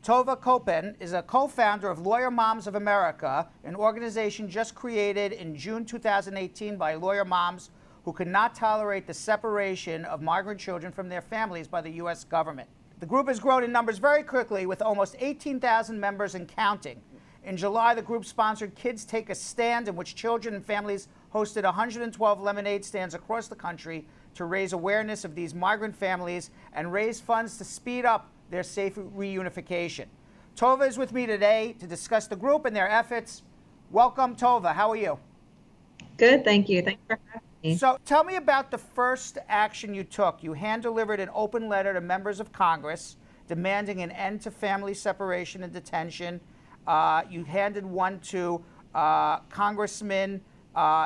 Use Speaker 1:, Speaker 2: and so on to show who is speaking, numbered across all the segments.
Speaker 1: Tovah Kopan is a co-founder of Lawyer Moms of America, an organization just created in June 2018 by lawyer moms who could not tolerate the separation of migrant children from their families by the U.S. government. The group has grown in numbers very quickly, with almost 18,000 members and counting. In July, the group sponsored Kids Take a Stand, in which children and families hosted 112 lemonade stands across the country to raise awareness of these migrant families and raise funds to speed up their safe reunification. Tovah is with me today to discuss the group and their efforts. Welcome, Tovah. How are you?
Speaker 2: Good, thank you. Thanks for having me.
Speaker 1: So tell me about the first action you took. You hand-delivered an open letter to members of Congress demanding an end to family separation and detention. You handed one to congressmen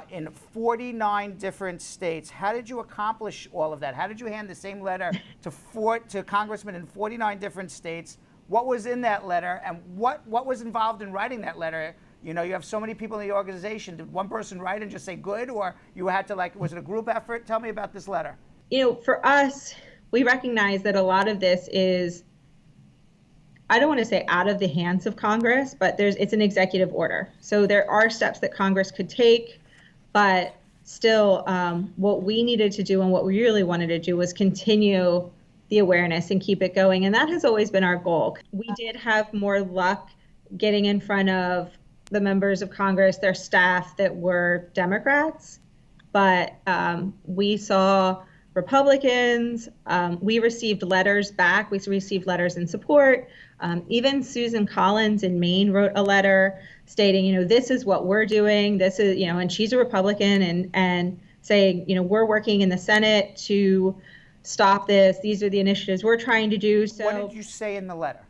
Speaker 1: in 49 different states. How did you accomplish all of that? How did you hand the same letter to congressmen in 49 different states? What was in that letter, and what was involved in writing that letter? You know, you have so many people in the organization. Did one person write and just say good, or you had to, was it a group effort? Tell me about this letter.
Speaker 2: You know, for us, we recognize that a lot of this is, I don't want to say out of the hands of Congress, but it's an executive order. So there are steps that Congress could take, but still what we needed to do and what we really wanted to do was continue the awareness and keep it going. And that has always been our goal. We did have more luck getting in front of the members of Congress, their staff that were Democrats, but we saw Republicans. We received letters back. We received letters in support. Even Susan Collins in Maine wrote a letter stating, you know, this is what we're doing. This is, you know, and she's a Republican, and saying, you know, we're working in the Senate to stop this. These are the initiatives we're trying to do. So,
Speaker 1: what did you say in the letter?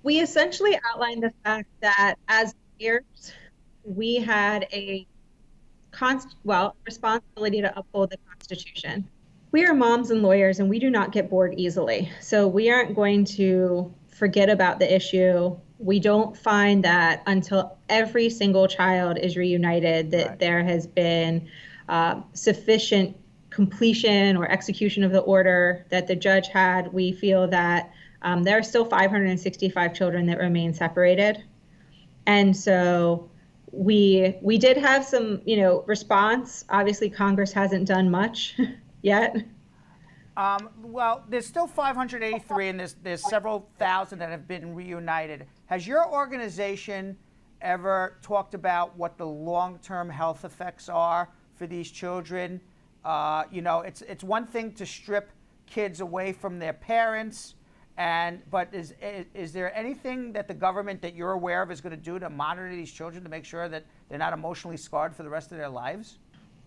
Speaker 2: We essentially outlined the fact that as lawyers, we had a responsibility to uphold the Constitution. We are moms and lawyers, and we do not get bored easily. So we aren't going to forget about the issue. We don't find that until every single child is reunited that
Speaker 1: Right.
Speaker 2: There has been sufficient completion or execution of the order that the judge had. We feel that there are still 565 children that remain separated. And so we did have some, you know, response. Obviously, Congress hasn't done much yet.
Speaker 1: Well, there's still 583, and there's several thousand that have been reunited. Has your organization ever talked about what the long-term health effects are for these children? You know, it's one thing to strip kids away from their parents, but is there anything that the government that you're aware of is going to do to monitor these children to make sure that they're not emotionally scarred for the rest of their lives?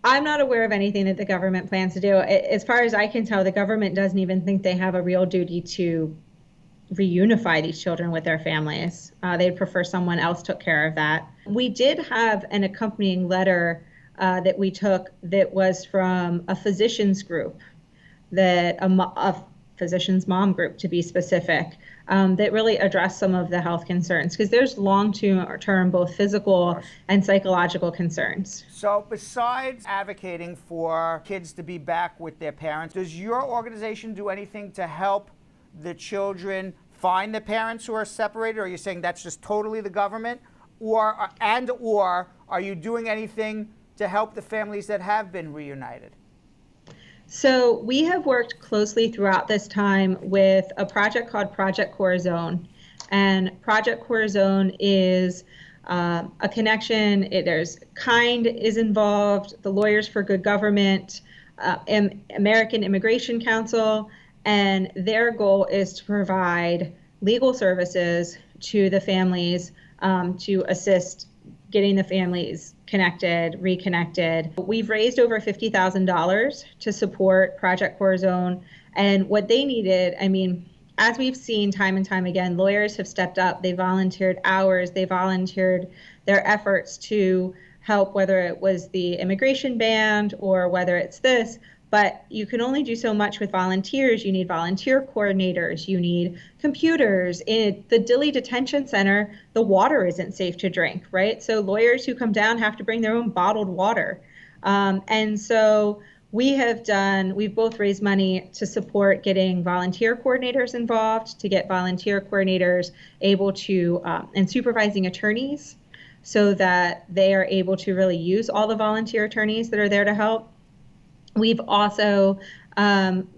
Speaker 2: I'm not aware of anything that the government plans to do. As far as I can tell, the government doesn't even think they have a real duty to reunify these children with their families. They'd prefer someone else took care of that. We did have an accompanying letter that we took that was from a physicians group, a physicians mom group to be specific, that really addressed some of the health concerns, because there's long-term both physical and psychological concerns.
Speaker 1: So besides advocating for kids to be back with their parents, does your organization do anything to help the children find the parents who are separated? Or are you saying that's just totally the government? Or are you doing anything to help the families that have been reunited?
Speaker 2: So we have worked closely throughout this time with a project called Project Corazon. And Project Corazon is a connection. There's KIND is involved, the Lawyers for Good Government, American Immigration Council, and their goal is to provide legal services to the families to assist getting the families connected, reconnected. We've raised over $50,000 to support Project Corazon, and what they needed, I mean, as we've seen time and time again, lawyers have stepped up. They volunteered hours, they volunteered their efforts to help, whether it was the immigration ban or whether it's this. But you can only do so much with volunteers. You need volunteer coordinators. You need computers. In the Dilley Detention Center, the water isn't safe to drink, right? So lawyers who come down have to bring their own bottled water. And so we've both raised money to support getting volunteer coordinators involved, to get volunteer coordinators able to, and supervising attorneys, so that they are able to really use all the volunteer attorneys that are there to help. We've also,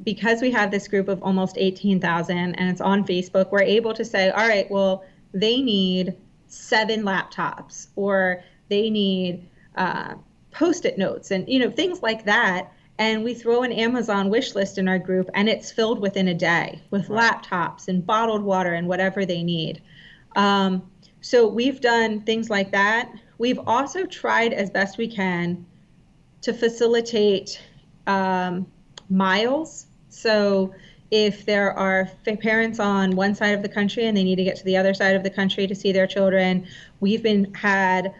Speaker 2: because we have this group of almost 18,000 and it's on Facebook, we're able to say, all right, well, they need 7 laptops, or they need Post-it notes, and things like that. And we throw an Amazon wish list in our group, and it's filled within a day with laptops and bottled water and whatever they need. So we've done things like that. We've also tried as best we can to facilitate miles. So if there are parents on one side of the country and they need to get to the other side of the country to see their children, had,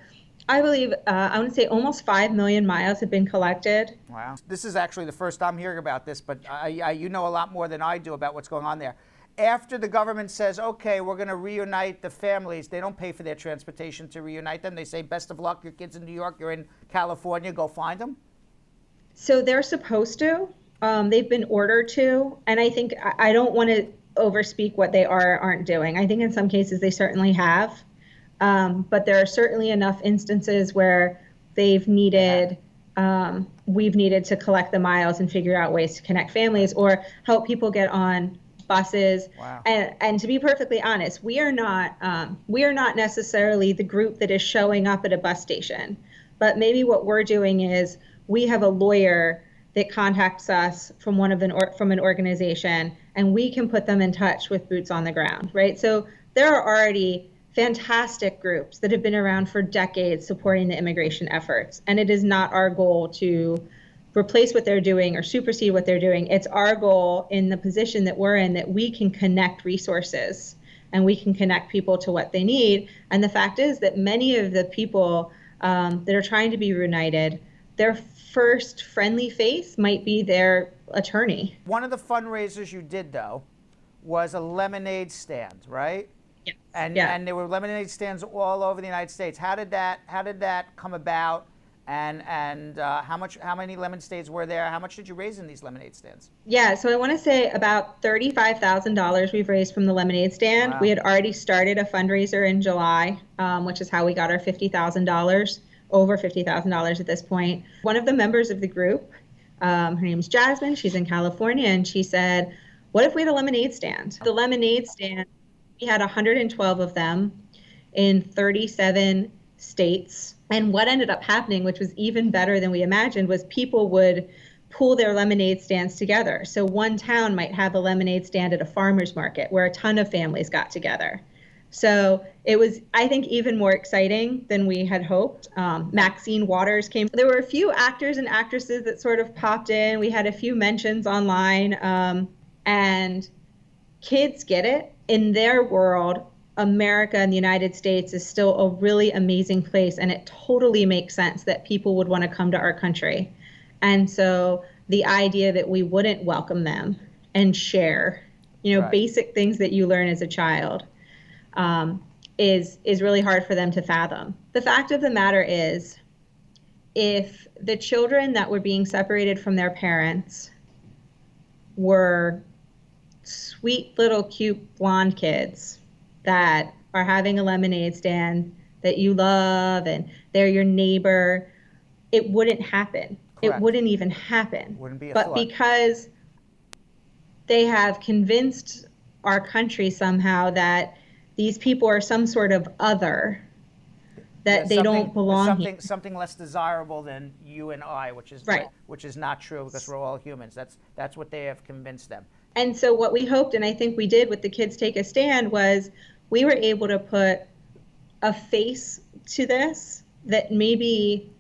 Speaker 2: I believe, I want to say almost 5 million miles have been collected.
Speaker 1: Wow. This is actually the first I'm hearing about this, but you know a lot more than I do about what's going on there. After the government says, okay, we're going to reunite the families, they don't pay for their transportation to reunite them. They say, best of luck, your kid's in New York, you're in California, go find them.
Speaker 2: So they're supposed to. They've been ordered to. And I think, I don't want to overspeak what they aren't doing. I think in some cases they certainly have. But there are certainly enough instances where they've needed, we've needed to collect the miles and figure out ways to connect families or help people get on buses.
Speaker 1: Wow.
Speaker 2: And to be perfectly honest, we are not necessarily the group that is showing up at a bus station. But maybe what we're doing is we have a lawyer that contacts us from from an organization, and we can put them in touch with boots on the ground, right? So there are already fantastic groups that have been around for decades supporting the immigration efforts. And it is not our goal to replace what they're doing or supersede what they're doing. It's our goal in the position that we're in that we can connect resources and we can connect people to what they need. And the fact is that many of the people that are trying to be reunited, their first friendly face might be their attorney.
Speaker 1: One of the fundraisers you did, though, was a lemonade stand, right?
Speaker 2: Yes.
Speaker 1: And there were lemonade stands all over the United States. How did that come about? And how many lemonade stands were there? How much did you raise in these lemonade stands?
Speaker 2: Yeah, so I want to say about $35,000 we've raised from the lemonade stand. Wow. We had already started a fundraiser in July, which is how we got our $50,000, over $50,000 at this point. One of the members of the group, her name is Jasmine, she's in California, and she said, what if we had a lemonade stand? The lemonade stand, we had 112 of them in 37 states. And what ended up happening, which was even better than we imagined, was people would pool their lemonade stands together. So one town might have a lemonade stand at a farmer's market where a ton of families got together. So it was, I think, even more exciting than we had hoped. Maxine Waters came. There were a few actors and actresses that sort of popped in. We had a few mentions online. And kids get it. In their world, America and the United States is still a really amazing place, and it totally makes sense that people would want to come to our country. And so the idea that we wouldn't welcome them and share, right, basic things that you learn as a child is really hard for them to fathom. The fact of the matter is, if the children that were being separated from their parents were sweet little cute blonde kids that are having a lemonade stand that you love and they're your neighbor, it wouldn't happen. Correct. It wouldn't even happen.
Speaker 1: Wouldn't be a
Speaker 2: but
Speaker 1: thought. Because
Speaker 2: they have convinced our country somehow that these people are some sort of other, that they don't belong here.
Speaker 1: Something less desirable than you and I, which is
Speaker 2: right.
Speaker 1: Which is not true, because we're all humans. That's what they have convinced them.
Speaker 2: And so what we hoped, and I think we did with the Kids Take a Stand, was we were able to put a face to this that maybe,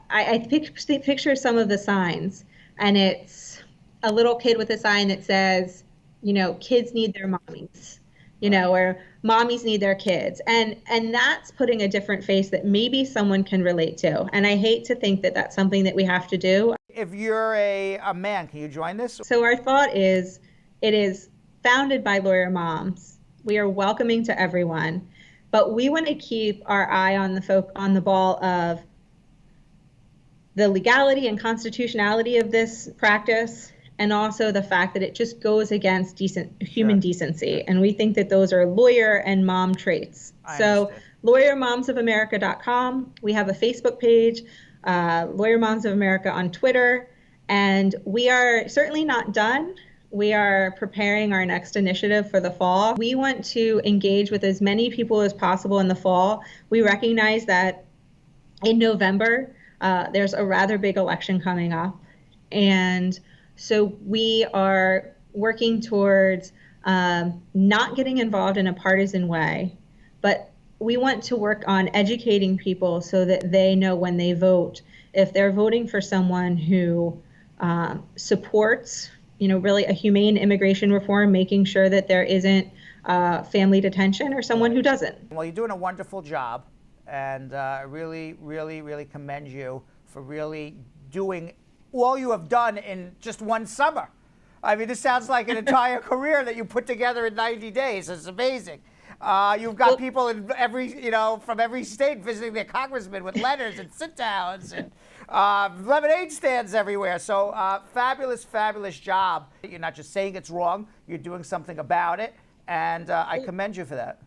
Speaker 2: I picture some of the signs, and it's a little kid with a sign that says, kids need their mommies, or mommies need their kids. And that's putting a different face that maybe someone can relate to. And I hate to think that that's something that we have to do.
Speaker 1: If you're a man, can you join this?
Speaker 2: So our thought is, it is founded by lawyer moms. We are welcoming to everyone, but we want to keep our eye on the ball of the legality and constitutionality of this practice, and also the fact that it just goes against human decency. And we think that those are lawyer and mom traits. So lawyermomsofamerica.com. We have a Facebook page, Lawyer Moms of America on Twitter, and we are certainly not done. We are preparing our next initiative for the fall. We want to engage with as many people as possible in the fall. We recognize that in November, there's a rather big election coming up. And so we are working towards not getting involved in a partisan way, but we want to work on educating people so that they know when they vote, if they're voting for someone who supports, really a humane immigration reform, making sure that there isn't family detention, or someone who doesn't.
Speaker 1: Well, you're doing a wonderful job, and I really, really, really commend you for really doing all you have done in just one summer. I mean, this sounds like an entire career that you put together in 90 days. It's amazing. You've got people in from every state visiting their congressmen with letters and sit-downs and lemonade stands everywhere. So fabulous, fabulous job. You're not just saying it's wrong, you're doing something about it, and I commend you for that.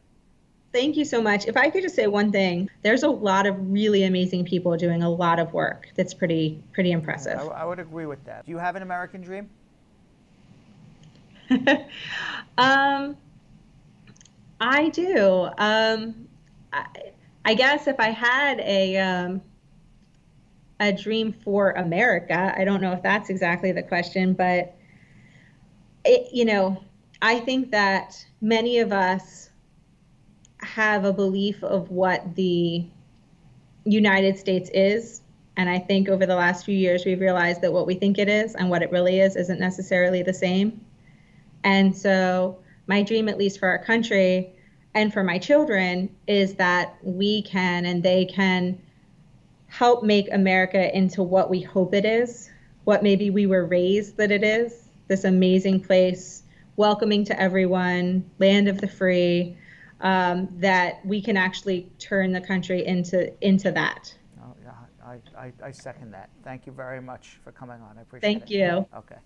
Speaker 2: Thank you so much. If I could just say one thing, there's a lot of really amazing people doing a lot of work that's pretty impressive.
Speaker 1: I would agree with that. Do you have an American dream?
Speaker 2: I do. I guess if I had a dream for America, I don't know if that's exactly the question, but I think that many of us have a belief of what the United States is. And I think over the last few years, we've realized that what we think it is and what it really is isn't necessarily the same. And so my dream, at least for our country and for my children, is that we can and they can help make America into what we hope it is, what maybe we were raised that it is, this amazing place, welcoming to everyone, land of the free, that we can actually turn the country into that.
Speaker 1: Oh, yeah, I second that. Thank you very much for coming on. I appreciate it.
Speaker 2: Thank you.
Speaker 1: Okay.